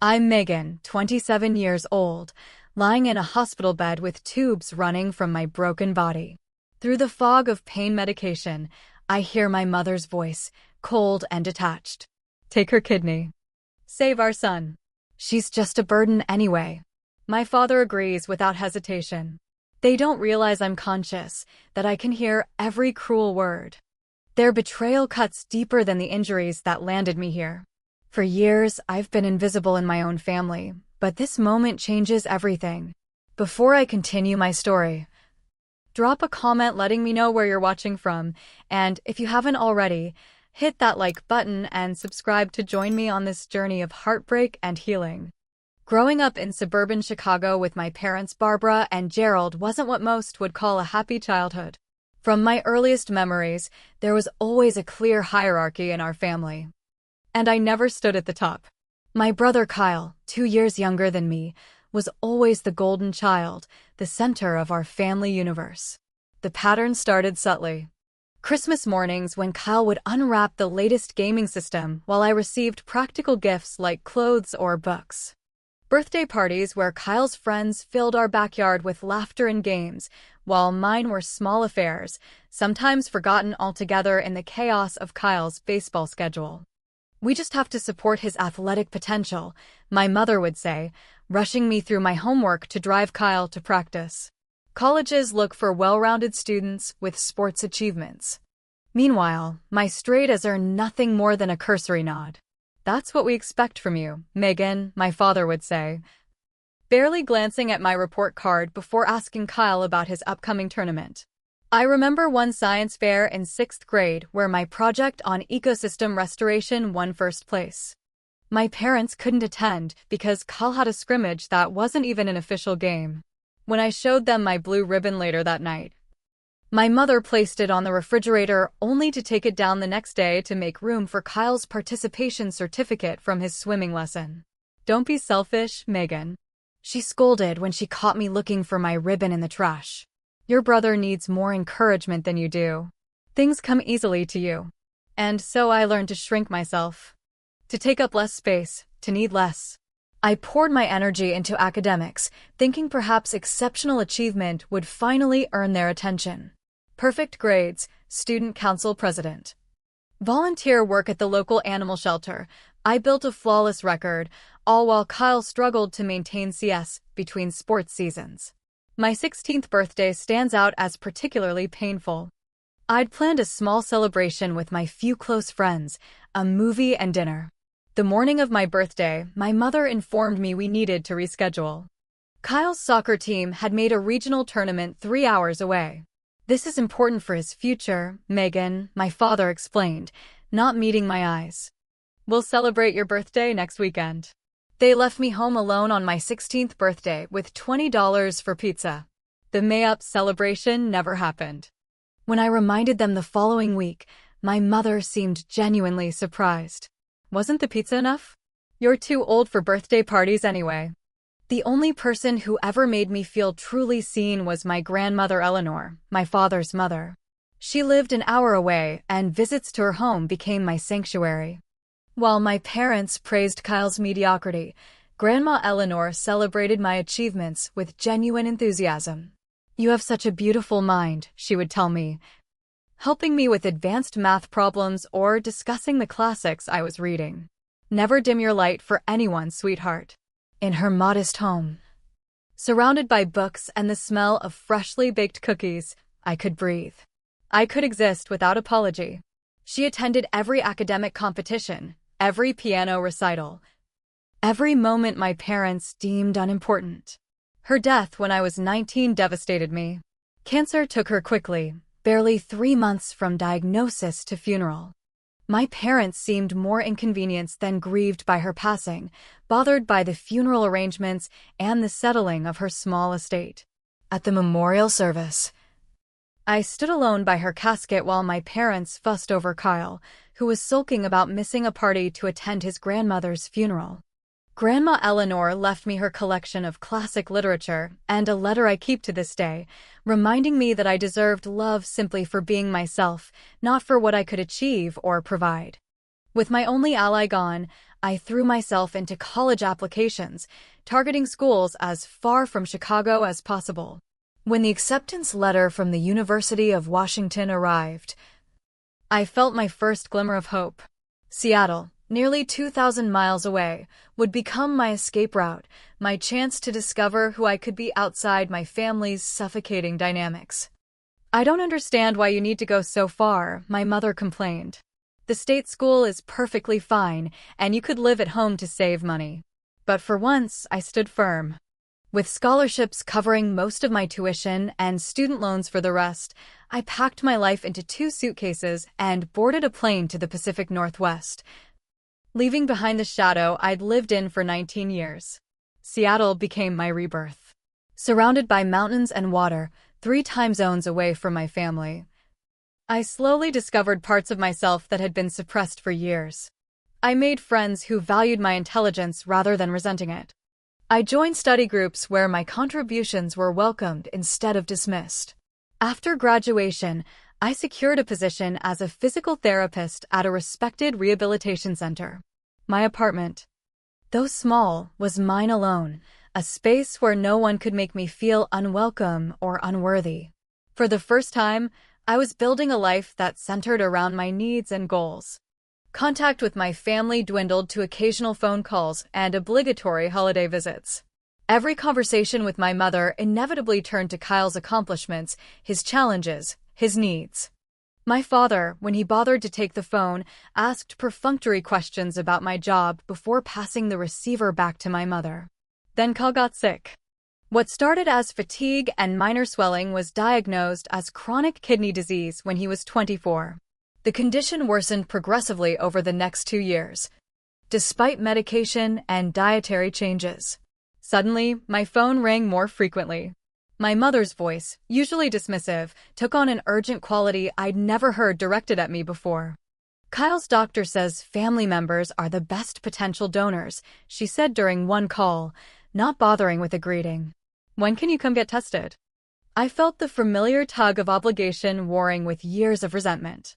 I'm Megan, 27 years old, lying in a hospital bed with tubes running from my broken body. Through the fog of pain medication, I hear my mother's voice, cold and detached. Take her kidney. Save our son. She's just a burden anyway. My father agrees without hesitation. They don't realize I'm conscious, that I can hear every cruel word. Their betrayal cuts deeper than the injuries that landed me here. For years, I've been invisible in my own family, but this moment changes everything. Before I continue my story, drop a comment letting me know where you're watching from, and if you haven't already, hit that like button and subscribe to join me on this journey of heartbreak and healing. Growing up in suburban Chicago with my parents Barbara and Gerald wasn't what most would call a happy childhood. From my earliest memories, there was always a clear hierarchy in our family. And I never stood at the top. My brother Kyle, 2 years younger than me, was always the golden child, the center of our family universe. The pattern started subtly. Christmas mornings when Kyle would unwrap the latest gaming system while I received practical gifts like clothes or books. Birthday parties where Kyle's friends filled our backyard with laughter and games, while mine were small affairs, sometimes forgotten altogether in the chaos of Kyle's baseball schedule. We just have to support his athletic potential, my mother would say, rushing me through my homework to drive Kyle to practice. Colleges look for well-rounded students with sports achievements. Meanwhile, my straight A's earn nothing more than a cursory nod. That's what we expect from you, Megan, my father would say, barely glancing at my report card before asking Kyle about his upcoming tournament. I remember one science fair in 6th grade where my project on ecosystem restoration won first place. My parents couldn't attend because Kyle had a scrimmage that wasn't even an official game. When I showed them my blue ribbon later that night, my mother placed it on the refrigerator only to take it down the next day to make room for Kyle's participation certificate from his swimming lesson. Don't be selfish, Megan, she scolded when she caught me looking for my ribbon in the trash. Your brother needs more encouragement than you do. Things come easily to you. And so I learned to shrink myself, to take up less space, to need less. I poured my energy into academics, thinking perhaps exceptional achievement would finally earn their attention. Perfect grades, student council president. Volunteer work at the local animal shelter. I built a flawless record, all while Kyle struggled to maintain CS between sports seasons. My 16th birthday stands out as particularly painful. I'd planned a small celebration with my few close friends, a movie and dinner. The morning of my birthday, my mother informed me we needed to reschedule. Kyle's soccer team had made a regional tournament 3 hours away. This is important for his future, Megan, my father explained, not meeting my eyes. We'll celebrate your birthday next weekend. They left me home alone on my 16th birthday with $20 for pizza. The May-up celebration never happened. When I reminded them the following week, my mother seemed genuinely surprised. Wasn't the pizza enough? You're too old for birthday parties anyway. The only person who ever made me feel truly seen was my grandmother Eleanor, my father's mother. She lived an hour away, and visits to her home became my sanctuary. While my parents praised Kyle's mediocrity, Grandma Eleanor celebrated my achievements with genuine enthusiasm. You have such a beautiful mind, she would tell me, helping me with advanced math problems or discussing the classics I was reading. Never dim your light for anyone, sweetheart. In her modest home, surrounded by books and the smell of freshly baked cookies, I could breathe. I could exist without apology. She attended every academic competition, every piano recital, every moment my parents deemed unimportant. Her death when I was 19 devastated me. Cancer took her quickly, barely 3 months from diagnosis to funeral. My parents seemed more inconvenienced than grieved by her passing, bothered by the funeral arrangements and the settling of her small estate. At the memorial service, I stood alone by her casket while my parents fussed over Kyle, who was sulking about missing a party to attend his grandmother's funeral. Grandma Eleanor left me her collection of classic literature and a letter I keep to this day, reminding me that I deserved love simply for being myself, not for what I could achieve or provide. With my only ally gone, I threw myself into college applications, targeting schools as far from Chicago as possible. When the acceptance letter from the University of Washington arrived, I felt my first glimmer of hope. Seattle, nearly 2,000 miles away, would become my escape route, my chance to discover who I could be outside my family's suffocating dynamics. "I don't understand why you need to go so far," my mother complained. "The state school is perfectly fine, and you could live at home to save money." But for once, I stood firm. With scholarships covering most of my tuition and student loans for the rest, I packed my life into 2 suitcases and boarded a plane to the Pacific Northwest, leaving behind the shadow I'd lived in for 19 years. Seattle became my rebirth. Surrounded by mountains and water, 3 time zones away from my family, I slowly discovered parts of myself that had been suppressed for years. I made friends who valued my intelligence rather than resenting it. I joined study groups where my contributions were welcomed instead of dismissed. After graduation, I secured a position as a physical therapist at a respected rehabilitation center. My apartment, though small, was mine alone, a space where no one could make me feel unwelcome or unworthy. For the first time, I was building a life that centered around my needs and goals. Contact with my family dwindled to occasional phone calls and obligatory holiday visits. Every conversation with my mother inevitably turned to Kyle's accomplishments, his challenges, his needs. My father, when he bothered to take the phone, asked perfunctory questions about my job before passing the receiver back to my mother. Then Kyle got sick. What started as fatigue and minor swelling was diagnosed as chronic kidney disease when he was 24. The condition worsened progressively over the next 2 years, despite medication and dietary changes. Suddenly, my phone rang more frequently. My mother's voice, usually dismissive, took on an urgent quality I'd never heard directed at me before. "Kyle's doctor says family members are the best potential donors," she said during one call, not bothering with a greeting. "When can you come get tested?" I felt the familiar tug of obligation warring with years of resentment.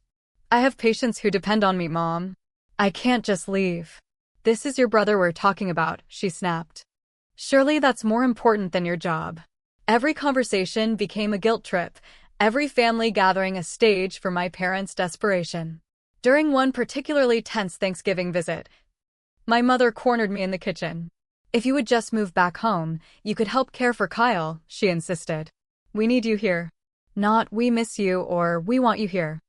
"I have patients who depend on me, Mom. I can't just leave." "This is your brother we're talking about," she snapped. "Surely that's more important than your job." Every conversation became a guilt trip, every family gathering a stage for my parents' desperation. During one particularly tense Thanksgiving visit, my mother cornered me in the kitchen. "If you would just move back home, you could help care for Kyle," she insisted. "We need you here. Not we miss you or we want you here.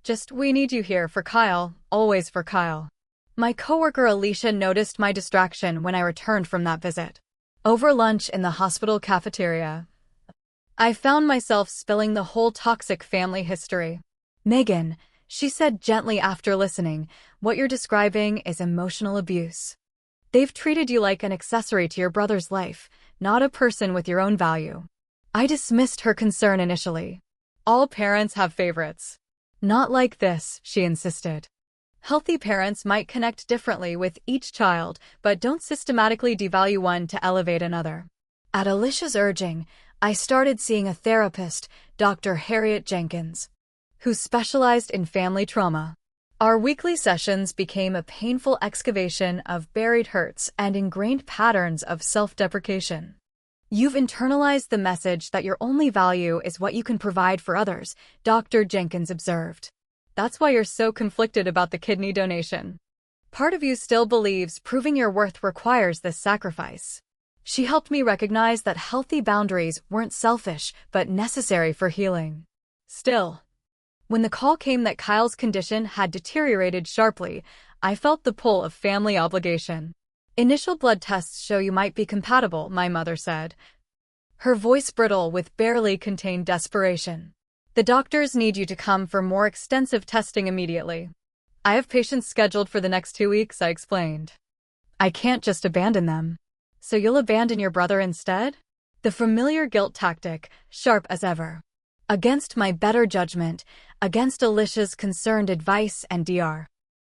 Just we need you here for Kyle, always for Kyle." My coworker Alicia noticed my distraction when I returned from that visit. Over lunch in the hospital cafeteria, I found myself spilling the whole toxic family history. "Megan," she said gently after listening, "what you're describing is emotional abuse. They've treated you like an accessory to your brother's life, not a person with your own value." I dismissed her concern initially. "All parents have favorites." "Not like this," she insisted. "Healthy parents might connect differently with each child, but don't systematically devalue one to elevate another." At Alicia's urging, I started seeing a therapist, Dr. Harriet Jenkins, who specialized in family trauma. Our weekly sessions became a painful excavation of buried hurts and ingrained patterns of self-deprecation. "You've internalized the message that your only value is what you can provide for others," Dr. Jenkins observed. "That's why you're so conflicted about the kidney donation. Part of you still believes proving your worth requires this sacrifice." She helped me recognize that healthy boundaries weren't selfish, but necessary for healing. Still, when the call came that Kyle's condition had deteriorated sharply, I felt the pull of family obligation. "Initial blood tests show you might be compatible," my mother said, her voice brittle with barely contained desperation. "The doctors need you to come for more extensive testing immediately." "I have patients scheduled for the next 2 weeks," I explained. "I can't just abandon them." "So you'll abandon your brother instead?" The familiar guilt tactic, sharp as ever. Against my better judgment, against Alicia's concerned advice and Dr.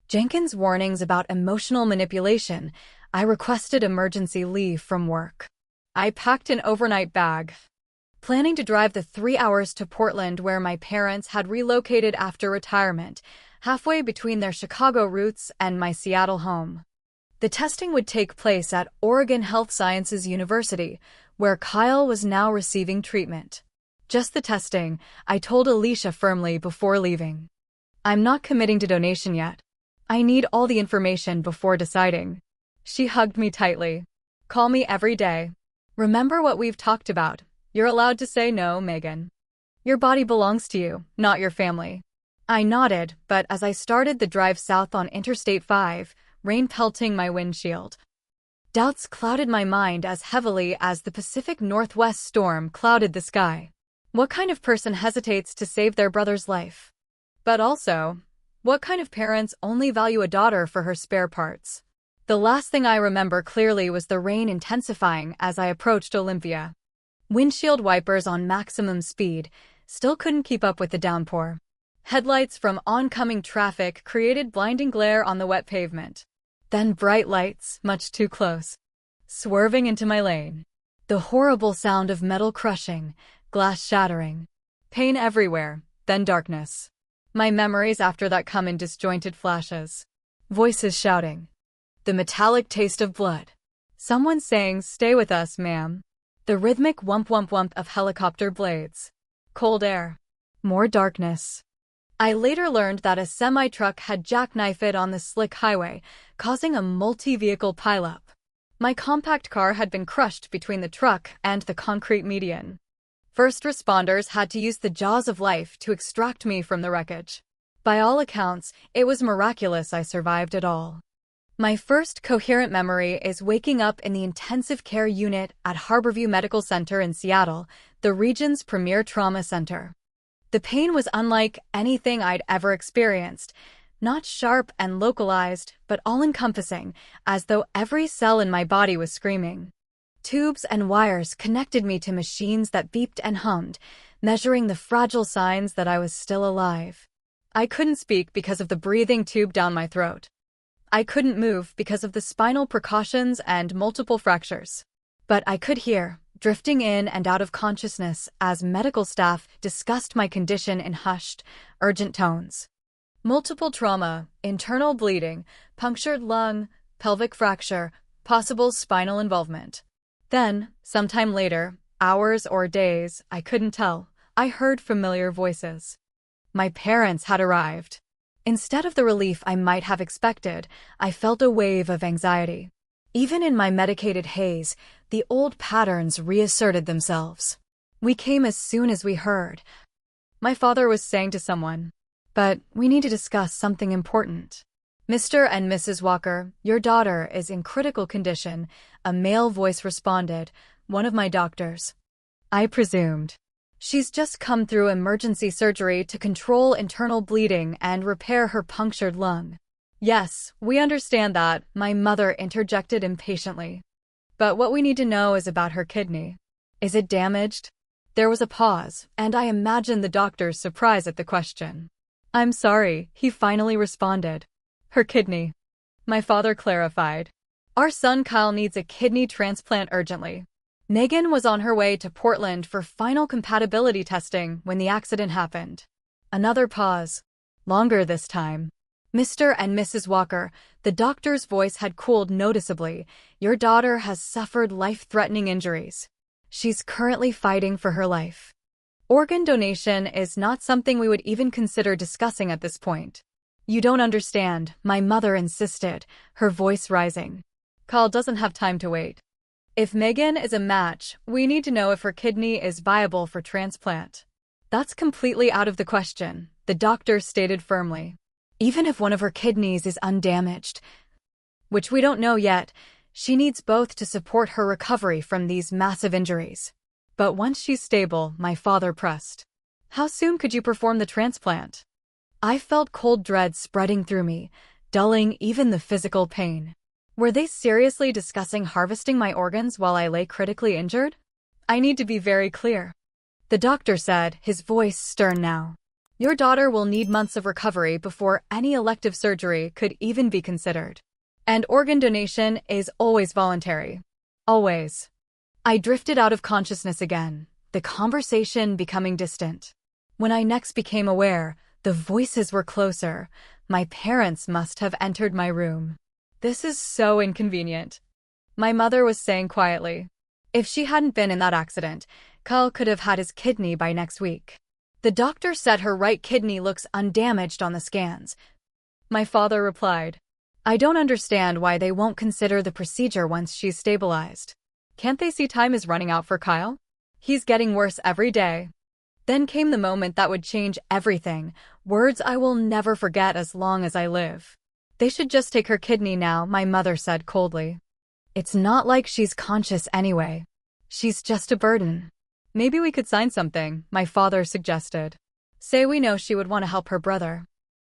Jenkins' warnings about emotional manipulation, I requested emergency leave from work. I packed an overnight bag, planning to drive the 3 hours to Portland where my parents had relocated after retirement, halfway between their Chicago roots and my Seattle home. The testing would take place at Oregon Health Sciences University, where Kyle was now receiving treatment. Just the testing, I told Alicia firmly before leaving. I'm not committing to donation yet. I need all the information before deciding. She hugged me tightly. Call me every day. Remember what we've talked about. You're allowed to say no, Megan. Your body belongs to you, not your family. I nodded, but as I started the drive south on Interstate 5, rain pelting my windshield, doubts clouded my mind as heavily as the Pacific Northwest storm clouded the sky. What kind of person hesitates to save their brother's life? But also, what kind of parents only value a daughter for her spare parts? The last thing I remember clearly was the rain intensifying as I approached Olympia. Windshield wipers on maximum speed still couldn't keep up with the downpour. Headlights from oncoming traffic created blinding glare on the wet pavement. Then bright lights, much too close, swerving into my lane. The horrible sound of metal crushing, glass shattering, pain everywhere, then darkness. My memories after that come in disjointed flashes. Voices shouting. The metallic taste of blood. Someone saying, "Stay with us, ma'am." The rhythmic whump whump whump of helicopter blades. Cold air. More darkness. I later learned that a semi-truck had jackknifed on the slick highway, causing a multi-vehicle pileup. My compact car had been crushed between the truck and the concrete median. First responders had to use the jaws of life to extract me from the wreckage. By all accounts, it was miraculous I survived it all. My first coherent memory is waking up in the intensive care unit at Harborview Medical Center in Seattle, the region's premier trauma center. The pain was unlike anything I'd ever experienced, not sharp and localized, but all-encompassing, as though every cell in my body was screaming. Tubes and wires connected me to machines that beeped and hummed, measuring the fragile signs that I was still alive. I couldn't speak because of the breathing tube down my throat. I couldn't move because of the spinal precautions and multiple fractures. But I could hear, drifting in and out of consciousness as medical staff discussed my condition in hushed, urgent tones. Multiple trauma, internal bleeding, punctured lung, pelvic fracture, possible spinal involvement. Then, sometime later, hours or days, I couldn't tell, I heard familiar voices. My parents had arrived. Instead of the relief I might have expected, I felt a wave of anxiety. Even in my medicated haze, the old patterns reasserted themselves. We came as soon as we heard. My father was saying to someone, "But we need to discuss something important." "Mr. and Mrs. Walker, your daughter is in critical condition," a male voice responded, one of my doctors. I presumed. "She's just come through emergency surgery to control internal bleeding and repair her punctured lung." "Yes, we understand that," my mother interjected impatiently. "But what we need to know is about her kidney. Is it damaged?" There was a pause, and I imagined the doctor's surprise at the question. "I'm sorry," he finally responded. "Her kidney." My father clarified. "Our son Kyle needs a kidney transplant urgently." Megan was on her way to Portland for final compatibility testing when the accident happened. Another pause. Longer this time. "Mr. and Mrs. Walker," the doctor's voice had cooled noticeably, "your daughter has suffered life-threatening injuries. She's currently fighting for her life. Organ donation is not something we would even consider discussing at this point." "You don't understand," my mother insisted, her voice rising. "Kyle doesn't have time to wait. If Megan is a match, we need to know if her kidney is viable for transplant." "That's completely out of the question," the doctor stated firmly. "Even if one of her kidneys is undamaged, which we don't know yet, she needs both to support her recovery from these massive injuries." "But once she's stable," my father pressed. "How soon could you perform the transplant?" I felt cold dread spreading through me, dulling even the physical pain. Were they seriously discussing harvesting my organs while I lay critically injured? "I need to be very clear," the doctor said, his voice stern now. "Your daughter will need months of recovery before any elective surgery could even be considered. And organ donation is always voluntary. Always." I drifted out of consciousness again, the conversation becoming distant. When I next became aware, the voices were closer. My parents must have entered my room. This is so inconvenient, my mother was saying quietly. If she hadn't been in that accident, Kyle could have had his kidney by next week. The doctor said her right kidney looks undamaged on the scans. My father replied, I don't understand why they won't consider the procedure once she's stabilized. Can't they see time is running out for Kyle? He's getting worse every day. Then came the moment that would change everything, words I will never forget as long as I live. They should just take her kidney now, my mother said coldly. It's not like she's conscious anyway. She's just a burden. Maybe we could sign something, my father suggested. Say we know she would want to help her brother.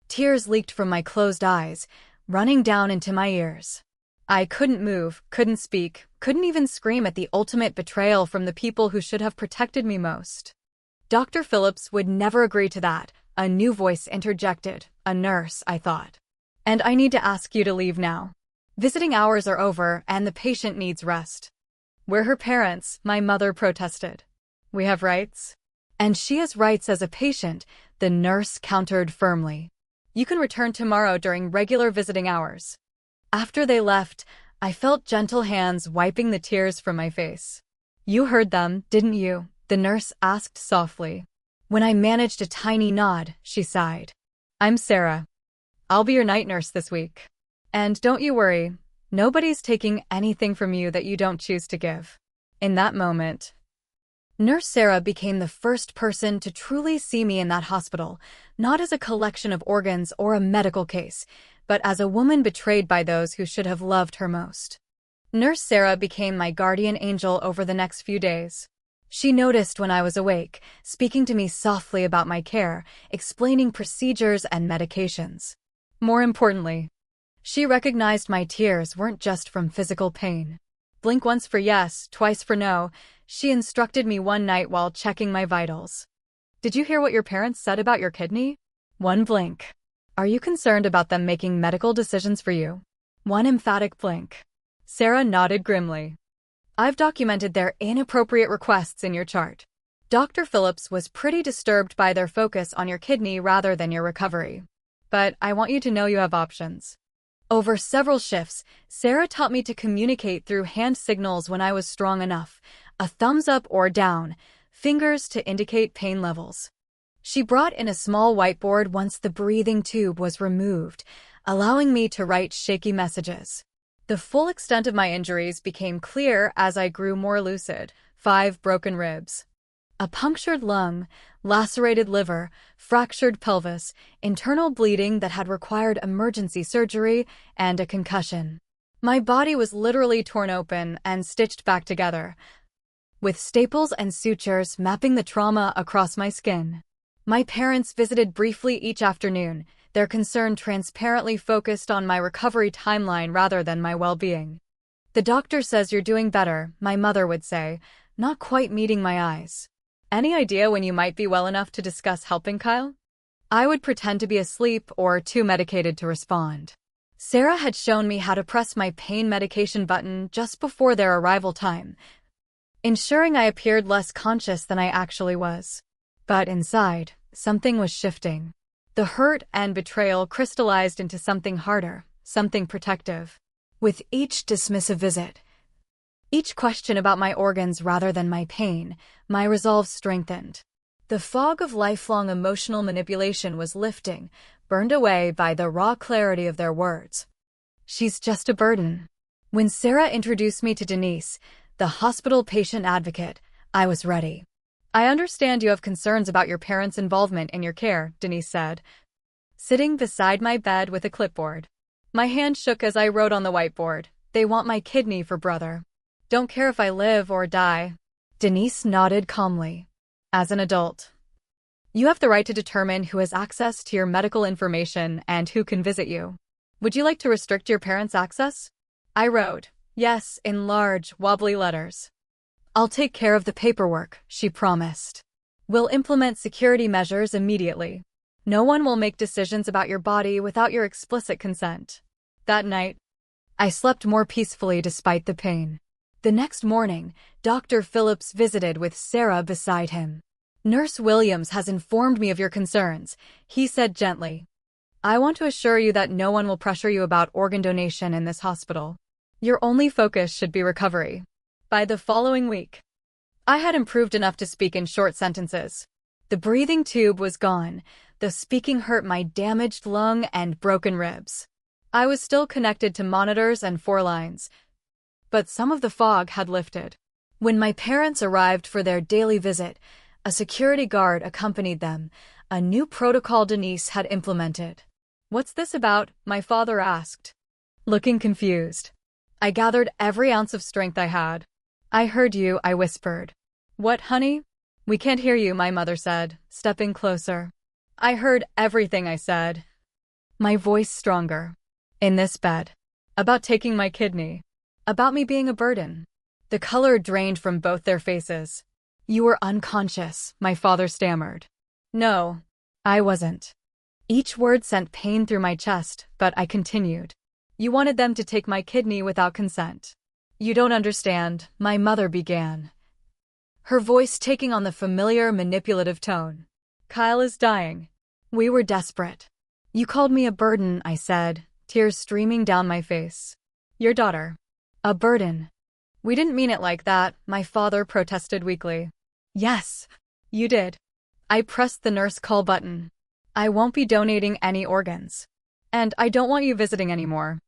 Tears leaked from my closed eyes, running down into my ears. I couldn't move, couldn't speak, couldn't even scream at the ultimate betrayal from the people who should have protected me most. Dr. Phillips would never agree to that, a new voice interjected. A nurse, I thought. And I need to ask you to leave now. Visiting hours are over and the patient needs rest. We're her parents, my mother protested. We have rights. And she has rights as a patient, the nurse countered firmly. You can return tomorrow during regular visiting hours. After they left, I felt gentle hands wiping the tears from my face. You heard them, didn't you? The nurse asked softly. When I managed a tiny nod, she sighed. I'm Sarah. I'll be your night nurse this week. And don't you worry, nobody's taking anything from you that you don't choose to give. In that moment, Nurse Sarah became the first person to truly see me in that hospital, not as a collection of organs or a medical case, but as a woman betrayed by those who should have loved her most. Nurse Sarah became my guardian angel over the next few days. She noticed when I was awake, speaking to me softly about my care, explaining procedures and medications. More importantly, she recognized my tears weren't just from physical pain. Blink once for yes, twice for no, she instructed me one night while checking my vitals. Did you hear what your parents said about your kidney? One blink. Are you concerned about them making medical decisions for you? One emphatic blink. Sarah nodded grimly. I've documented their inappropriate requests in your chart. Dr. Phillips was pretty disturbed by their focus on your kidney rather than your recovery. But I want you to know you have options. Over several shifts, Sarah taught me to communicate through hand signals when I was strong enough, a thumbs up or down, fingers to indicate pain levels. She brought in a small whiteboard once the breathing tube was removed, allowing me to write shaky messages. The full extent of my injuries became clear as I grew more lucid. 5 broken ribs. A punctured lung, lacerated liver, fractured pelvis, internal bleeding that had required emergency surgery, and a concussion. My body was literally torn open and stitched back together, with staples and sutures mapping the trauma across my skin. My parents visited briefly each afternoon, their concern transparently focused on my recovery timeline rather than my well-being. The doctor says you're doing better, my mother would say, not quite meeting my eyes. Any idea when you might be well enough to discuss helping Kyle? I would pretend to be asleep or too medicated to respond. Sarah had shown me how to press my pain medication button just before their arrival time, ensuring I appeared less conscious than I actually was. But inside, something was shifting. The hurt and betrayal crystallized into something harder, something protective. With each dismissive visit, each question about my organs rather than my pain, my resolve strengthened. The fog of lifelong emotional manipulation was lifting, burned away by the raw clarity of their words. She's just a burden. When Sarah introduced me to Denise, the hospital patient advocate, I was ready. I understand you have concerns about your parents' involvement in your care, Denise said, sitting beside my bed with a clipboard. My hand shook as I wrote on the whiteboard, they want my kidney for brother. Don't care if I live or die. Denise nodded calmly. As an adult, you have the right to determine who has access to your medical information and who can visit you. Would you like to restrict your parents' access? I wrote, yes, in large, wobbly letters. I'll take care of the paperwork, she promised. We'll implement security measures immediately. No one will make decisions about your body without your explicit consent. That night, I slept more peacefully despite the pain. The next morning, Dr. Phillips visited with Sarah beside him. Nurse Williams has informed me of your concerns, he said gently. I want to assure you that no one will pressure you about organ donation in this hospital. Your only focus should be recovery. By the following week, I had improved enough to speak in short sentences. The breathing tube was gone, though speaking hurt my damaged lung and broken ribs. I was still connected to monitors and 4 lines, but some of the fog had lifted. When my parents arrived for their daily visit, a security guard accompanied them, a new protocol Denise had implemented. "What's this about?" my father asked, looking confused. I gathered every ounce of strength I had. "I heard you," I whispered. "What, honey?" "We can't hear you," my mother said, stepping closer. "I heard everything," I said, my voice stronger. "In this bed. About taking my kidney. About me being a burden." The color drained from both their faces. "You were unconscious," my father stammered. "No, I wasn't." Each word sent pain through my chest, but I continued. "You wanted them to take my kidney without consent." "You don't understand," my mother began, her voice taking on the familiar manipulative tone. "Kyle is dying." We were desperate. "You called me a burden," I said, tears streaming down my face. "Your daughter. A burden." "We didn't mean it like that," my father protested weakly. "Yes, you did." I pressed the nurse call button. "I won't be donating any organs. And I don't want you visiting anymore."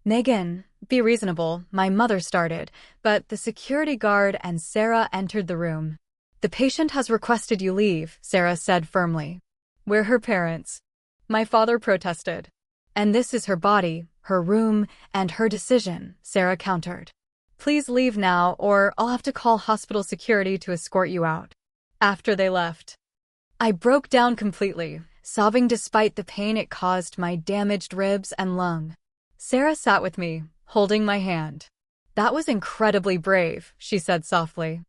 "Megan, be reasonable," my mother started, but the security guard and Sarah entered the room. "The patient has requested you leave," Sarah said firmly. "We're her parents," my father protested. "And this is her body, her room, and her decision," Sarah countered. "Please leave now, or I'll have to call hospital security to escort you out." After they left, I broke down completely, sobbing despite the pain it caused my damaged ribs and lung. Sarah sat with me, holding my hand. "That was incredibly brave," she said softly.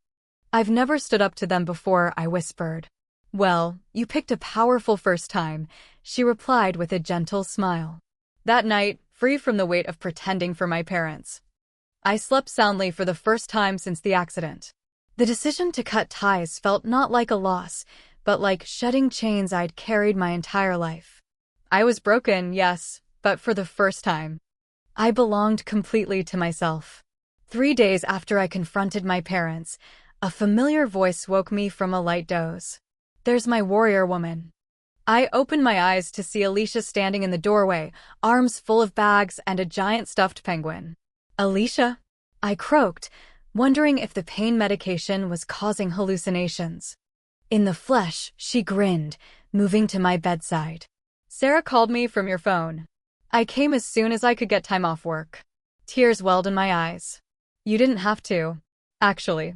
"I've never stood up to them before," I whispered. "Well, you picked a powerful first time," she replied with a gentle smile. That night, free from the weight of pretending for my parents, I slept soundly for the first time since the accident. The decision to cut ties felt not like a loss, but like shedding chains I'd carried my entire life. I was broken, yes, but for the first time, I belonged completely to myself. 3 days after I confronted my parents, a familiar voice woke me from a light doze. "There's my warrior woman." I opened my eyes to see Alicia standing in the doorway, arms full of bags and a giant stuffed penguin. "Alicia?" I croaked, wondering if the pain medication was causing hallucinations. In the flesh, she grinned, moving to my bedside. "Sarah called me from your phone. I came as soon as I could get time off work." Tears welled in my eyes. "You didn't have to, actually."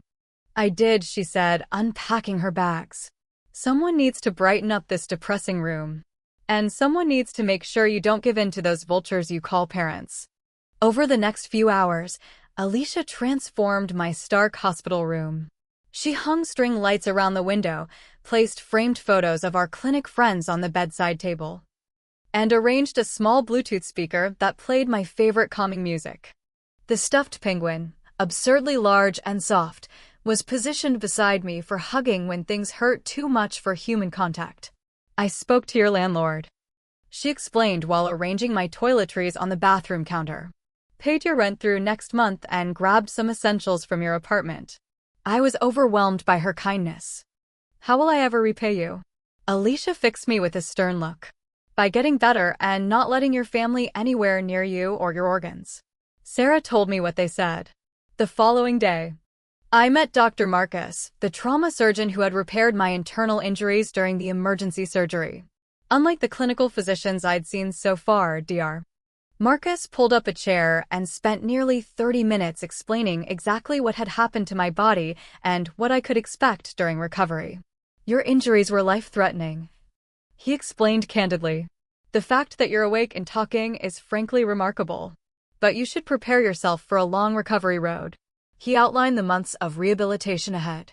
"I did," she said, unpacking her bags. "Someone needs to brighten up this depressing room. And someone needs to make sure you don't give in to those vultures you call parents." Over the next few hours, Alicia transformed my stark hospital room. She hung string lights around the window, placed framed photos of our clinic friends on the bedside table, and arranged a small Bluetooth speaker that played my favorite calming music. The stuffed penguin, absurdly large and soft, was positioned beside me for hugging when things hurt too much for human contact. "I spoke to your landlord," she explained while arranging my toiletries on the bathroom counter. "Paid your rent through next month and grabbed some essentials from your apartment." I was overwhelmed by her kindness. "How will I ever repay you?" Alicia fixed me with a stern look. "By getting better and not letting your family anywhere near you or your organs." Sarah told me what they said. The following day, I met Dr. Marcus, the trauma surgeon who had repaired my internal injuries during the emergency surgery. Unlike the clinical physicians I'd seen so far, Dr. Marcus pulled up a chair and spent nearly 30 minutes explaining exactly what had happened to my body and what I could expect during recovery. "Your injuries were life-threatening," he explained candidly. "The fact that you're awake and talking is frankly remarkable. But you should prepare yourself for a long recovery road." He outlined the months of rehabilitation ahead.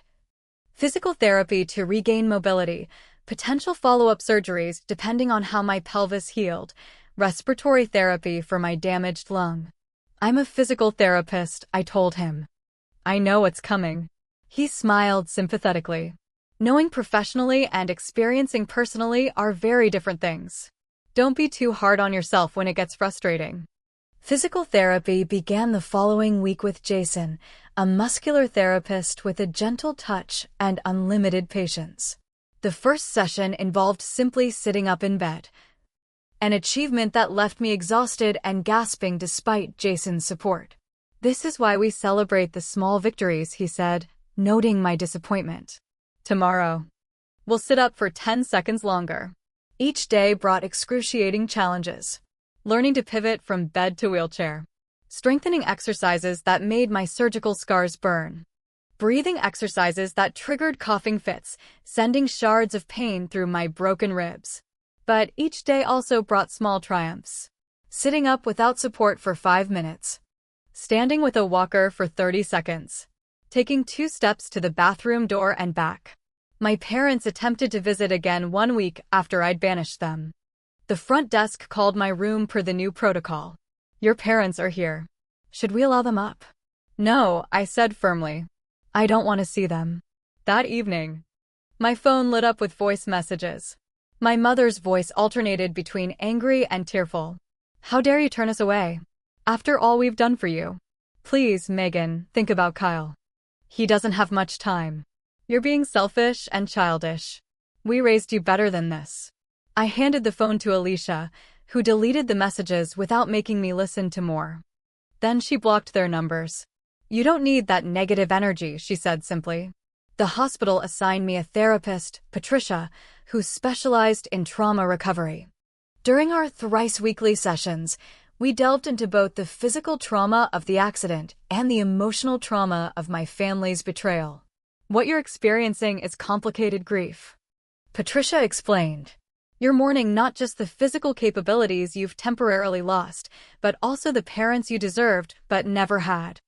Physical therapy to regain mobility, potential follow-up surgeries depending on how my pelvis healed, respiratory therapy for my damaged lung. "I'm a physical therapist," I told him. "I know what's coming." He smiled sympathetically. Knowing professionally and experiencing personally are very different things. Don't be too hard on yourself when it gets frustrating. Physical therapy began the following week with Jason, a muscular therapist with a gentle touch and unlimited patience. The first session involved simply sitting up in bed, an achievement that left me exhausted and gasping despite Jason's support. "This is why we celebrate the small victories," he said, noting my disappointment. "Tomorrow, we'll sit up for 10 seconds longer." Each day brought excruciating challenges. Learning to pivot from bed to wheelchair. Strengthening exercises that made my surgical scars burn. Breathing exercises that triggered coughing fits, sending shards of pain through my broken ribs. But each day also brought small triumphs. Sitting up without support for 5 minutes. Standing with a walker for 30 seconds. Taking 2 steps to the bathroom door and back. My parents attempted to visit again 1 week after I'd banished them. The front desk called my room per the new protocol. "Your parents are here. Should we allow them up?" "No," I said firmly. "I don't want to see them." That evening, my phone lit up with voice messages. My mother's voice alternated between angry and tearful. "How dare you turn us away? After all we've done for you. Please, Megan, think about Kyle. He doesn't have much time. You're being selfish and childish. We raised you better than this." I handed the phone to Alicia, who deleted the messages without making me listen to more. Then she blocked their numbers. "You don't need that negative energy," she said simply. The hospital assigned me a therapist, Patricia, who specialized in trauma recovery. During our thrice-weekly sessions, we delved into both the physical trauma of the accident and the emotional trauma of my family's betrayal. "What you're experiencing is complicated grief," Patricia explained. "You're mourning not just the physical capabilities you've temporarily lost, but also the parents you deserved but never had."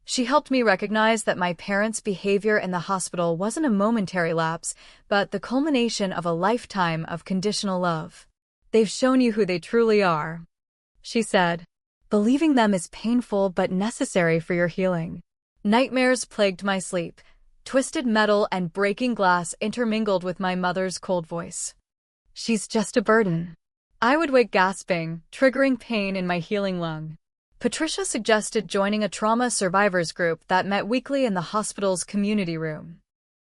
She helped me recognize that my parents' behavior in the hospital wasn't a momentary lapse, but the culmination of a lifetime of conditional love. "They've shown you who they truly are," she said. "Believing them is painful but necessary for your healing." Nightmares plagued my sleep. Twisted metal and breaking glass intermingled with my mother's cold voice. "She's just a burden." I would wake gasping, triggering pain in my healing lung. Patricia suggested joining a trauma survivors group that met weekly in the hospital's community room.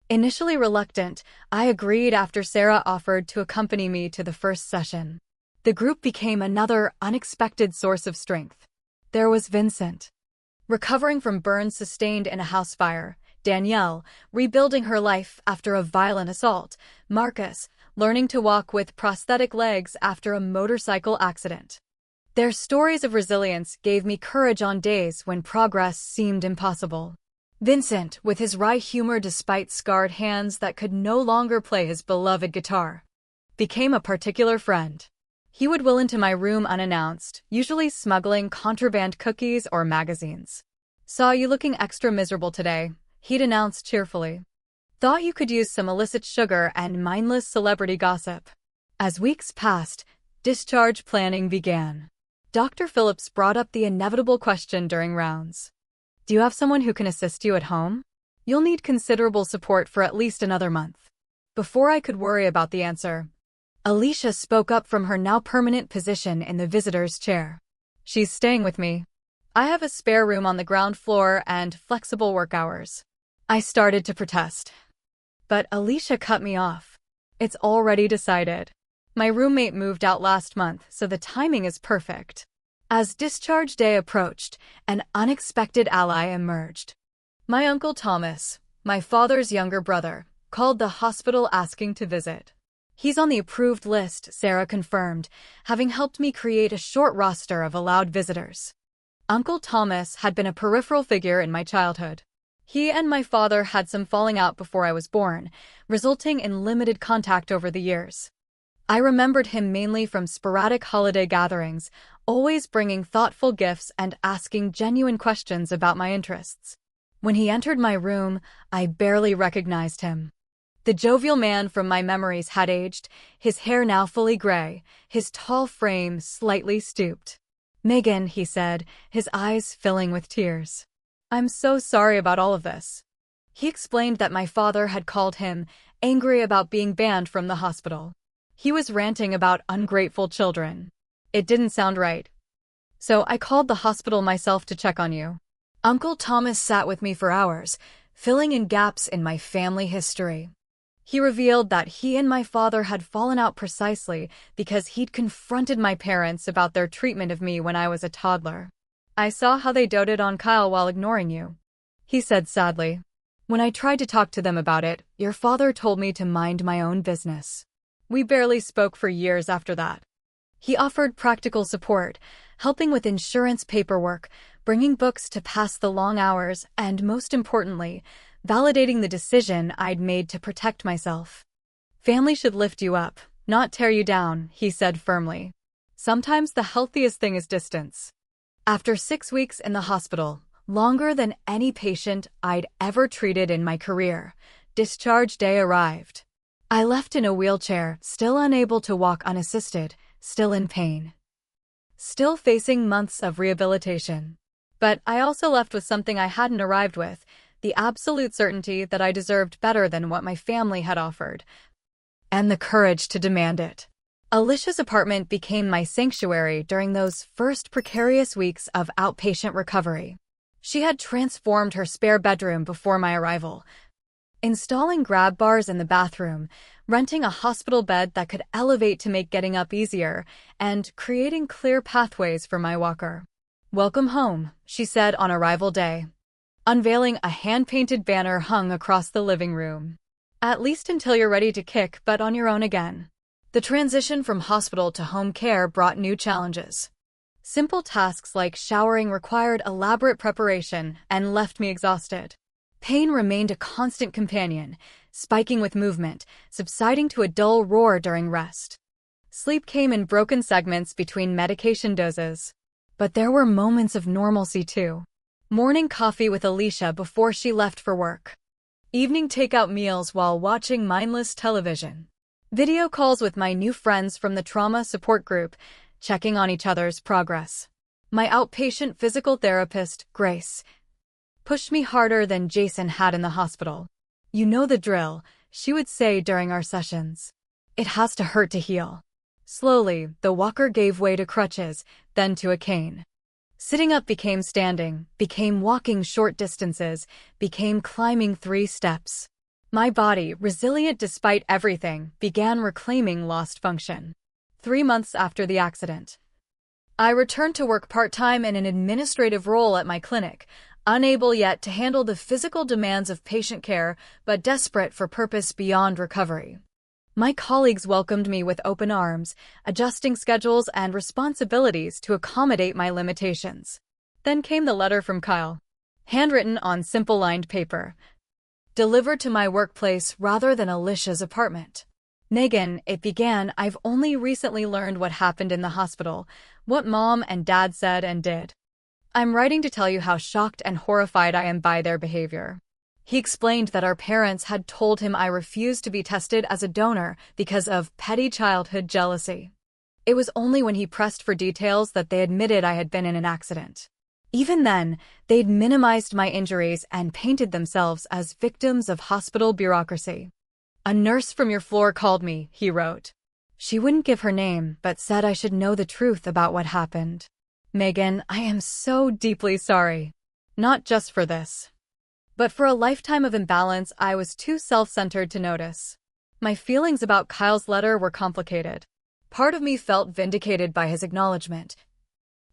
Initially reluctant, I agreed after Sarah offered to accompany me to the first session. The group became another unexpected source of strength. There was Vincent, recovering from burns sustained in a house fire; Danielle, rebuilding her life after a violent assault; Marcus, learning to walk with prosthetic legs after a motorcycle accident. Their stories of resilience gave me courage on days when progress seemed impossible. Vincent, with his wry humor despite scarred hands that could no longer play his beloved guitar, became a particular friend. He would wheel into my room unannounced, usually smuggling contraband cookies or magazines. "Saw you looking extra miserable today," he'd announce cheerfully. "Thought you could use some illicit sugar and mindless celebrity gossip." As weeks passed, discharge planning began. Dr. Phillips brought up the inevitable question during rounds. "Do you have someone who can assist you at home? You'll need considerable support for at least another month." Before I could worry about the answer, Alicia spoke up from her now permanent position in the visitor's chair. "She's staying with me. I have a spare room on the ground floor and flexible work hours." I started to protest, but Alicia cut me off. "It's already decided. My roommate moved out last month, so the timing is perfect." As discharge day approached, an unexpected ally emerged. My Uncle Thomas, my father's younger brother, called the hospital asking to visit. "He's on the approved list," Sarah confirmed, having helped me create a short roster of allowed visitors. Uncle Thomas had been a peripheral figure in my childhood. He and my father had some falling out before I was born, resulting in limited contact over the years. I remembered him mainly from sporadic holiday gatherings, always bringing thoughtful gifts and asking genuine questions about my interests. When he entered my room, I barely recognized him. The jovial man from my memories had aged, his hair now fully gray, his tall frame slightly stooped. "Megan," he said, his eyes filling with tears. "I'm so sorry about all of this." He explained that my father had called him, angry about being banned from the hospital. He was ranting about ungrateful children. It didn't sound right. So I called the hospital myself to check on you. Uncle Thomas sat with me for hours, filling in gaps in my family history. He revealed that he and my father had fallen out precisely because he'd confronted my parents about their treatment of me when I was a toddler. I saw how they doted on Kyle while ignoring you, he said sadly. When I tried to talk to them about it, your father told me to mind my own business. We barely spoke for years after that. He offered practical support, helping with insurance paperwork, bringing books to pass the long hours, and most importantly, validating the decision I'd made to protect myself. Family should lift you up, not tear you down, he said firmly. Sometimes the healthiest thing is distance. After 6 weeks in the hospital, longer than any patient I'd ever treated in my career, discharge day arrived. I left in a wheelchair, still unable to walk unassisted, still in pain, still facing months of rehabilitation. But I also left with something I hadn't arrived with, the absolute certainty that I deserved better than what my family had offered, and the courage to demand it. Alicia's apartment became my sanctuary during those first precarious weeks of outpatient recovery. She had transformed her spare bedroom before my arrival, installing grab bars in the bathroom, renting a hospital bed that could elevate to make getting up easier, and creating clear pathways for my walker. Welcome home, she said on arrival day, unveiling a hand-painted banner hung across the living room. At least until you're ready to kick butt on your own again. The transition from hospital to home care brought new challenges. Simple tasks like showering required elaborate preparation and left me exhausted. Pain remained a constant companion, spiking with movement, subsiding to a dull roar during rest. Sleep came in broken segments between medication doses. But there were moments of normalcy too. Morning coffee with Alicia before she left for work. Evening takeout meals while watching mindless television. Video calls with my new friends from the trauma support group, checking on each other's progress. My outpatient physical therapist, Grace, pushed me harder than Jason had in the hospital. You know the drill, she would say during our sessions. It has to hurt to heal. Slowly, the walker gave way to crutches, then to a cane. Sitting up became standing, became walking short distances, became climbing 3 steps. My body, resilient despite everything, began reclaiming lost function. 3 months after the accident, I returned to work part-time in an administrative role at my clinic, unable yet to handle the physical demands of patient care, but desperate for purpose beyond recovery. My colleagues welcomed me with open arms, adjusting schedules and responsibilities to accommodate my limitations. Then came the letter from Kyle, handwritten on simple-lined paper, delivered to my workplace rather than Alicia's apartment. Megan, it began, I've only recently learned what happened in the hospital, what Mom and Dad said and did. I'm writing to tell you how shocked and horrified I am by their behavior. He explained that our parents had told him I refused to be tested as a donor because of petty childhood jealousy. It was only when he pressed for details that they admitted I had been in an accident. Even then, they'd minimized my injuries and painted themselves as victims of hospital bureaucracy. A nurse from your floor called me, he wrote. She wouldn't give her name, but said I should know the truth about what happened. Megan, I am so deeply sorry. Not just for this, but for a lifetime of imbalance I was too self-centered to notice. My feelings about Kyle's letter were complicated. Part of me felt vindicated by his acknowledgement.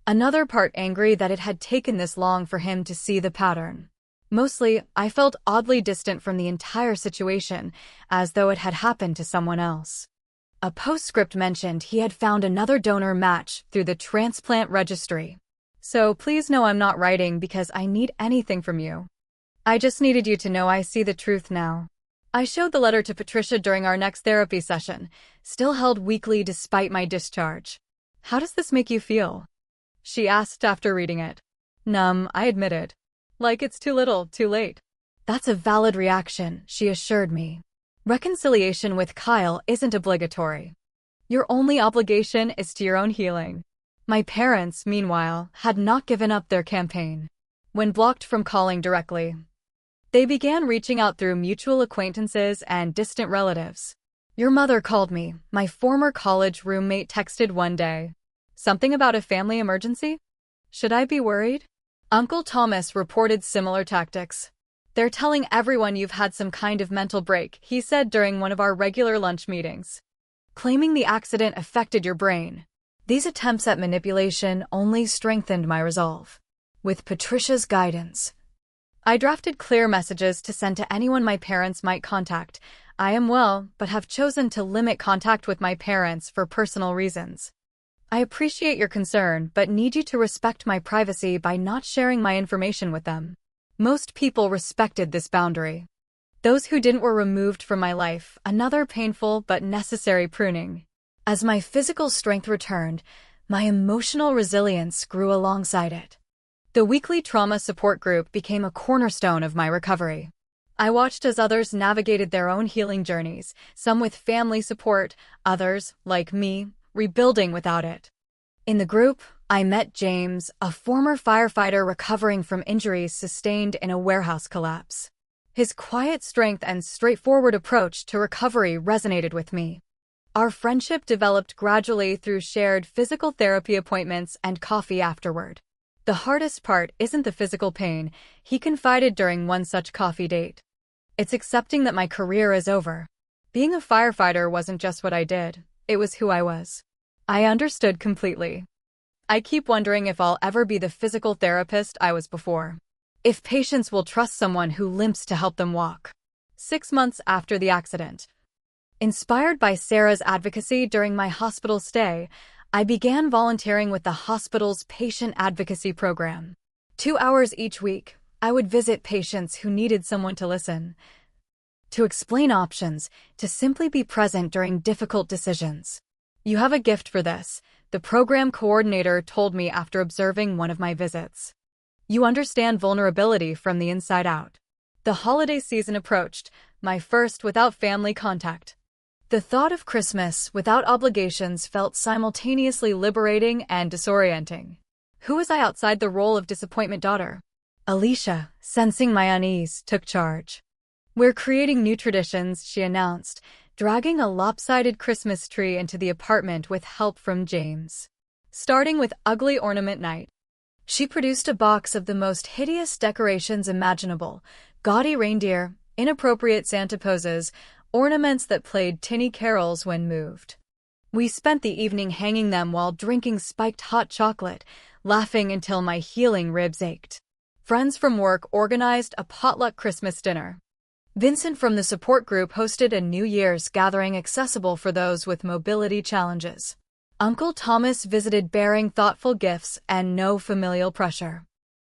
Another part angry that it had taken this long for him to see the pattern. Mostly, I felt oddly distant from the entire situation, as though it had happened to someone else. A postscript mentioned he had found another donor match through the transplant registry. So please know I'm not writing because I need anything from you. I just needed you to know I see the truth now. I showed the letter to Patricia during our next therapy session, still held weekly despite my discharge. How does this make you feel? She asked after reading it. Numb, I admitted. Like it's too little, too late. That's a valid reaction, she assured me. Reconciliation with Kyle isn't obligatory. Your only obligation is to your own healing. My parents, meanwhile, had not given up their campaign. When blocked from calling directly, they began reaching out through mutual acquaintances and distant relatives. Your mother called me, my former college roommate texted one day. Something about a family emergency? Should I be worried? Uncle Thomas reported similar tactics. They're telling everyone you've had some kind of mental break, he said during one of our regular lunch meetings. Claiming the accident affected your brain. These attempts at manipulation only strengthened my resolve. With Patricia's guidance, I drafted clear messages to send to anyone my parents might contact. I am well, but have chosen to limit contact with my parents for personal reasons. I appreciate your concern, but need you to respect my privacy by not sharing my information with them. Most people respected this boundary. Those who didn't were removed from my life, another painful but necessary pruning. As my physical strength returned, my emotional resilience grew alongside it. The weekly trauma support group became a cornerstone of my recovery. I watched as others navigated their own healing journeys, some with family support, others, like me, rebuilding without it. In the group, I met James, a former firefighter recovering from injuries sustained in a warehouse collapse. His quiet strength and straightforward approach to recovery resonated with me. Our friendship developed gradually through shared physical therapy appointments and coffee afterward. The hardest part isn't the physical pain, he confided during one such coffee date. It's accepting that my career is over. Being a firefighter wasn't just what I did, it was who I was. I understood completely. I keep wondering if I'll ever be the physical therapist I was before. If patients will trust someone who limps to help them walk. 6 months after the accident. Inspired by Sarah's advocacy during my hospital stay, I began volunteering with the hospital's patient advocacy program. 2 hours each week, I would visit patients who needed someone to listen, to explain options, to simply be present during difficult decisions. You have a gift for this, the program coordinator told me after observing one of my visits. You understand vulnerability from the inside out. The holiday season approached, my first without family contact. The thought of Christmas without obligations felt simultaneously liberating and disorienting. Who was I outside the role of disappointment daughter? Alicia, sensing my unease, took charge. We're creating new traditions, she announced, dragging a lopsided Christmas tree into the apartment with help from James. Starting with ugly ornament night. She produced a box of the most hideous decorations imaginable, gaudy reindeer, inappropriate Santa poses, ornaments that played tinny carols when moved. We spent the evening hanging them while drinking spiked hot chocolate, laughing until my healing ribs ached. Friends from work organized a potluck Christmas dinner. Vincent from the support group hosted a New Year's gathering accessible for those with mobility challenges. Uncle Thomas visited bearing thoughtful gifts and no familial pressure.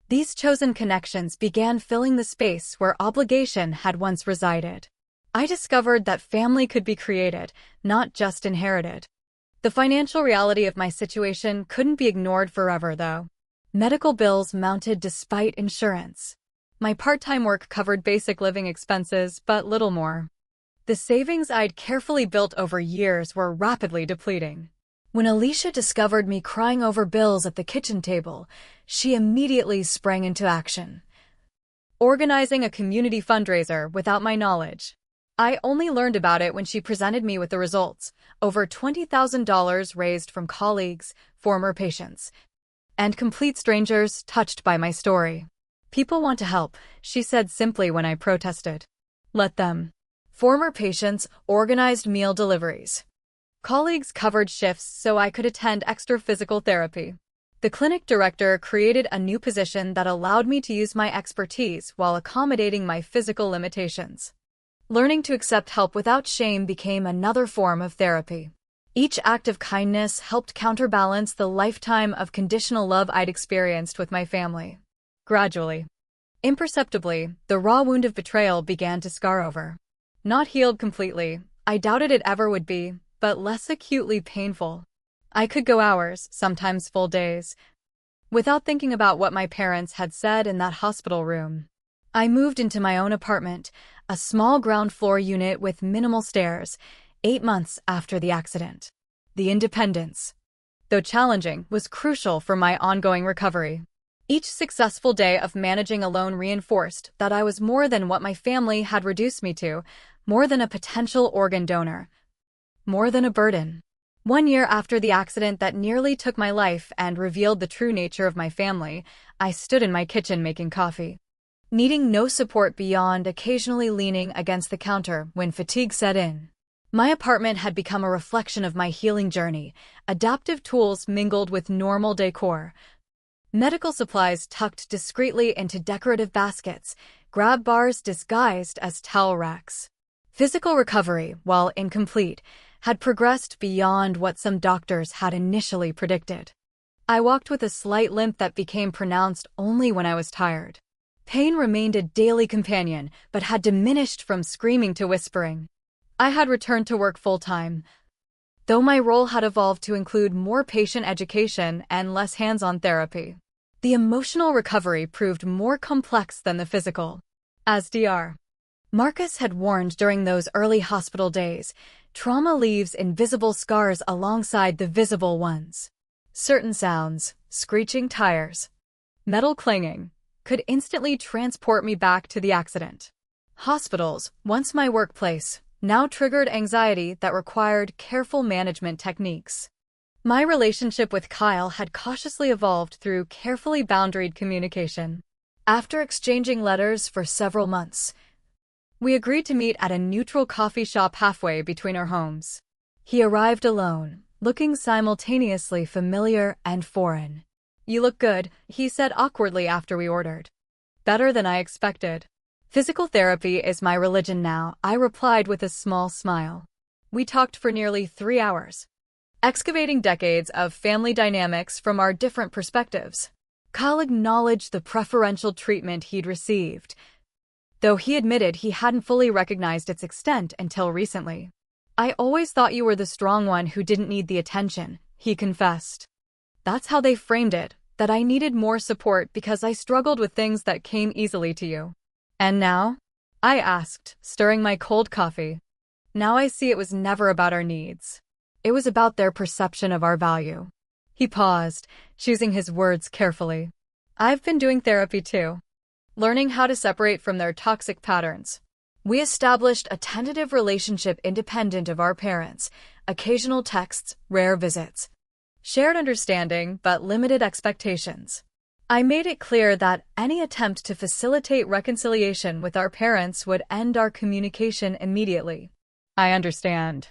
These chosen connections began filling the space where obligation had once resided. I discovered that family could be created, not just inherited. The financial reality of my situation couldn't be ignored forever, though. Medical bills mounted despite insurance. My part-time work covered basic living expenses, but little more. The savings I'd carefully built over years were rapidly depleting. When Alicia discovered me crying over bills at the kitchen table, she immediately sprang into action. Organizing a community fundraiser without my knowledge. I only learned about it when she presented me with the results, over $20,000 raised from colleagues, former patients, and complete strangers touched by my story. People want to help, she said simply when I protested. Let them. Former patients organized meal deliveries. Colleagues covered shifts so I could attend extra physical therapy. The clinic director created a new position that allowed me to use my expertise while accommodating my physical limitations. Learning to accept help without shame became another form of therapy. Each act of kindness helped counterbalance the lifetime of conditional love I'd experienced with my family. Gradually, imperceptibly, the raw wound of betrayal began to scar over. Not healed completely, I doubted it ever would be, but less acutely painful. I could go hours, sometimes full days, without thinking about what my parents had said in that hospital room. I moved into my own apartment, a small ground floor unit with minimal stairs, 8 months after the accident. The independence, though challenging, was crucial for my ongoing recovery. Each successful day of managing alone reinforced that I was more than what my family had reduced me to, more than a potential organ donor, more than a burden. 1 year after the accident that nearly took my life and revealed the true nature of my family, I stood in my kitchen making coffee, needing no support beyond occasionally leaning against the counter when fatigue set in. My apartment had become a reflection of my healing journey, adaptive tools mingled with normal decor, medical supplies tucked discreetly into decorative baskets, grab bars disguised as towel racks. Physical recovery, while incomplete, had progressed beyond what some doctors had initially predicted. I walked with a slight limp that became pronounced only when I was tired. Pain remained a daily companion, but had diminished from screaming to whispering. I had returned to work full-time, though my role had evolved to include more patient education and less hands-on therapy. The emotional recovery proved more complex than the physical. As Dr. Marcus had warned during those early hospital days, trauma leaves invisible scars alongside the visible ones. Certain sounds, screeching tires, metal clanging, could instantly transport me back to the accident. Hospitals, once my workplace, now triggered anxiety that required careful management techniques. My relationship with Kyle had cautiously evolved through carefully boundaried communication. After exchanging letters for several months, we agreed to meet at a neutral coffee shop halfway between our homes. He arrived alone, looking simultaneously familiar and foreign. "You look good," he said awkwardly after we ordered. "Better than I expected." "Physical therapy is my religion now," I replied with a small smile. We talked for nearly 3 hours, excavating decades of family dynamics from our different perspectives. Kyle acknowledged the preferential treatment he'd received, though he admitted he hadn't fully recognized its extent until recently. "I always thought you were the strong one who didn't need the attention," he confessed. "That's how they framed it, that I needed more support because I struggled with things that came easily to you." "And now?" I asked, stirring my cold coffee. "Now I see it was never about our needs. It was about their perception of our value." He paused, choosing his words carefully. "I've been doing therapy too, learning how to separate from their toxic patterns. We established a tentative relationship independent of our parents, occasional texts, rare visits, shared understanding but limited expectations. I made it clear that any attempt to facilitate reconciliation with our parents would end our communication immediately." "I understand,"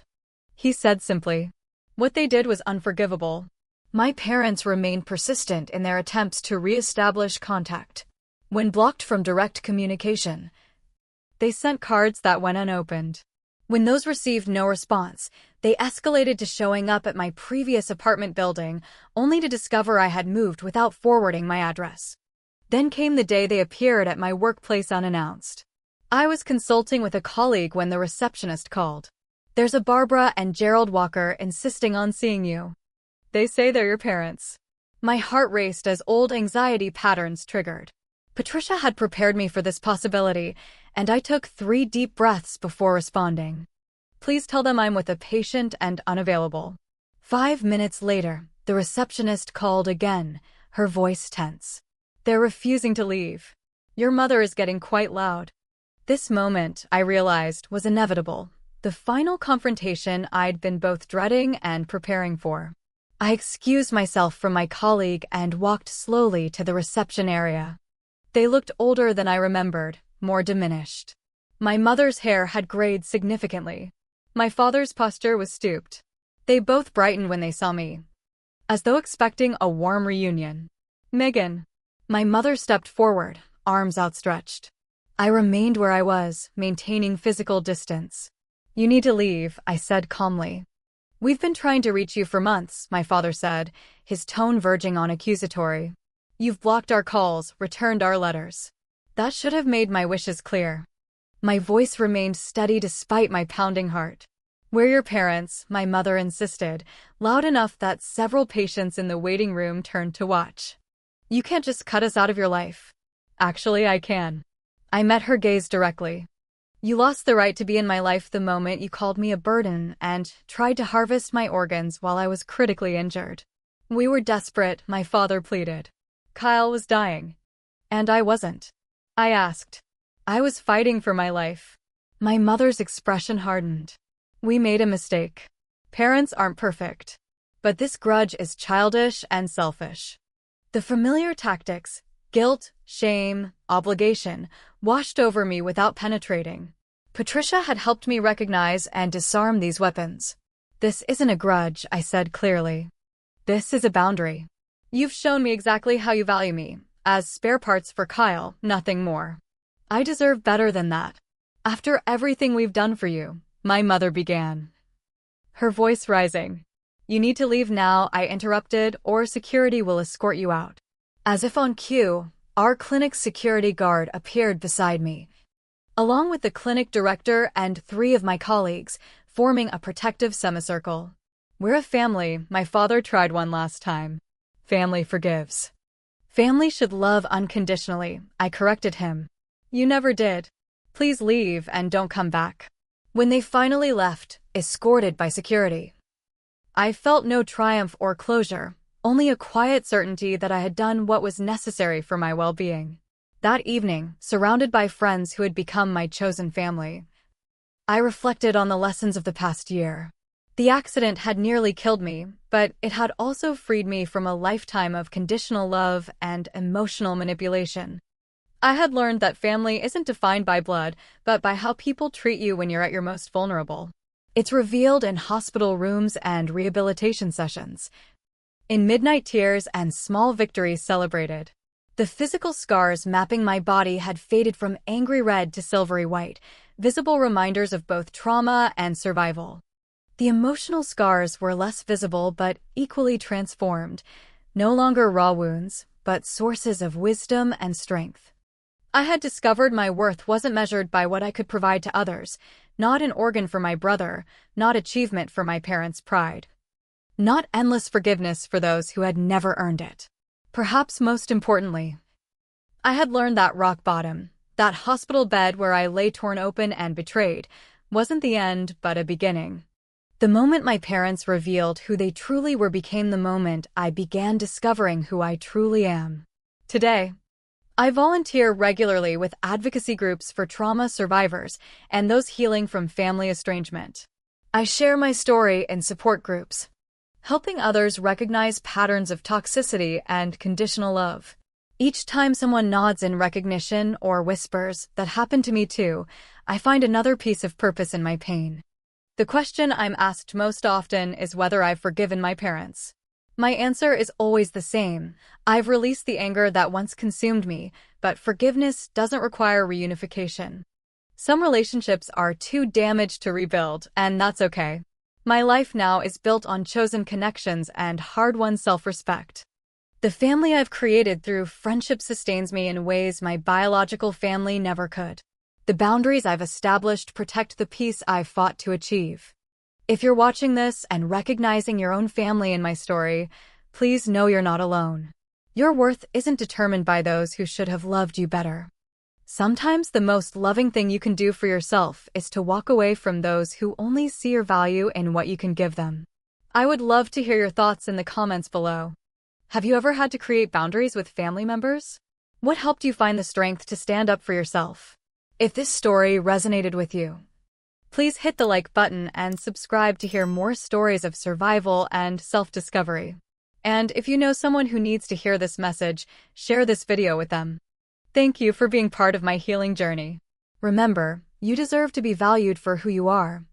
he said simply. "What they did was unforgivable." My parents remained persistent in their attempts to re-establish contact. When blocked from direct communication, they sent cards that went unopened. When those received no response, they escalated to showing up at my previous apartment building, only to discover I had moved without forwarding my address. Then came the day they appeared at my workplace unannounced. I was consulting with a colleague when the receptionist called. "There's a Barbara and Gerald Walker insisting on seeing you. They say they're your parents." My heart raced as old anxiety patterns triggered. Patricia had prepared me for this possibility, and I took 3 deep breaths before responding. "Please tell them I'm with a patient and unavailable." 5 minutes later, the receptionist called again, her voice tense. "They're refusing to leave. Your mother is getting quite loud." This moment, I realized, was inevitable, the final confrontation I'd been both dreading and preparing for. I excused myself from my colleague and walked slowly to the reception area. They looked older than I remembered, more diminished. My mother's hair had grayed significantly. My father's posture was stooped. They both brightened when they saw me, as though expecting a warm reunion. "Megan." My mother stepped forward, arms outstretched. I remained where I was, maintaining physical distance. "You need to leave," I said calmly. "We've been trying to reach you for months," my father said, his tone verging on accusatory. "You've blocked our calls, returned our letters." That should have made my wishes clear. My voice remained steady despite my pounding heart. "We're your parents," my mother insisted, loud enough that several patients in the waiting room turned to watch. "You can't just cut us out of your life." "Actually, I can." I met her gaze directly. "You lost the right to be in my life the moment you called me a burden and tried to harvest my organs while I was critically injured." "We were desperate," my father pleaded. "Kyle was dying. And I wasn't." I asked. "I was fighting for my life." My mother's expression hardened. "We made a mistake." Parents aren't perfect. But this grudge is childish and selfish. The familiar tactics, guilt, shame, obligation, washed over me without penetrating. Patricia had helped me recognize and disarm these weapons. This isn't a grudge, I said clearly. This is a boundary. You've shown me exactly how you value me, as spare parts for Kyle, nothing more. I deserve better than that. After everything we've done for you, my mother began. Her voice rising. You need to leave now, I interrupted, or security will escort you out. As if on cue, our clinic's security guard appeared beside me, along with the clinic director and 3 of my colleagues, forming a protective semicircle. We're a family, my father tried one last time. Family forgives. Family should love unconditionally, I corrected him. You never did. Please leave and don't come back. When they finally left, escorted by security, I felt no triumph or closure, only a quiet certainty that I had done what was necessary for my well-being. That evening, surrounded by friends who had become my chosen family, I reflected on the lessons of the past year. The accident had nearly killed me, but it had also freed me from a lifetime of conditional love and emotional manipulation. I had learned that family isn't defined by blood, but by how people treat you when you're at your most vulnerable. It's revealed in hospital rooms and rehabilitation sessions, in midnight tears and small victories celebrated. The physical scars mapping my body had faded from angry red to silvery white, visible reminders of both trauma and survival. The emotional scars were less visible but equally transformed, no longer raw wounds, but sources of wisdom and strength. I had discovered my worth wasn't measured by what I could provide to others, not an organ for my brother, not achievement for my parents' pride, not endless forgiveness for those who had never earned it. Perhaps most importantly, I had learned that rock bottom, that hospital bed where I lay torn open and betrayed, wasn't the end but a beginning. The moment my parents revealed who they truly were became the moment I began discovering who I truly am. Today, I volunteer regularly with advocacy groups for trauma survivors and those healing from family estrangement. I share my story in support groups, helping others recognize patterns of toxicity and conditional love. Each time someone nods in recognition or whispers, "That happened to me too," I find another piece of purpose in my pain. The question I'm asked most often is whether I've forgiven my parents. My answer is always the same. I've released the anger that once consumed me, but forgiveness doesn't require reunification. Some relationships are too damaged to rebuild, and that's okay. My life now is built on chosen connections and hard-won self-respect. The family I've created through friendship sustains me in ways my biological family never could. The boundaries I've established protect the peace I've fought to achieve. If you're watching this and recognizing your own family in my story, please know you're not alone. Your worth isn't determined by those who should have loved you better. Sometimes the most loving thing you can do for yourself is to walk away from those who only see your value in what you can give them. I would love to hear your thoughts in the comments below. Have you ever had to create boundaries with family members? What helped you find the strength to stand up for yourself? If this story resonated with you, please hit the like button and subscribe to hear more stories of survival and self-discovery. And if you know someone who needs to hear this message, share this video with them. Thank you for being part of my healing journey. Remember, you deserve to be valued for who you are.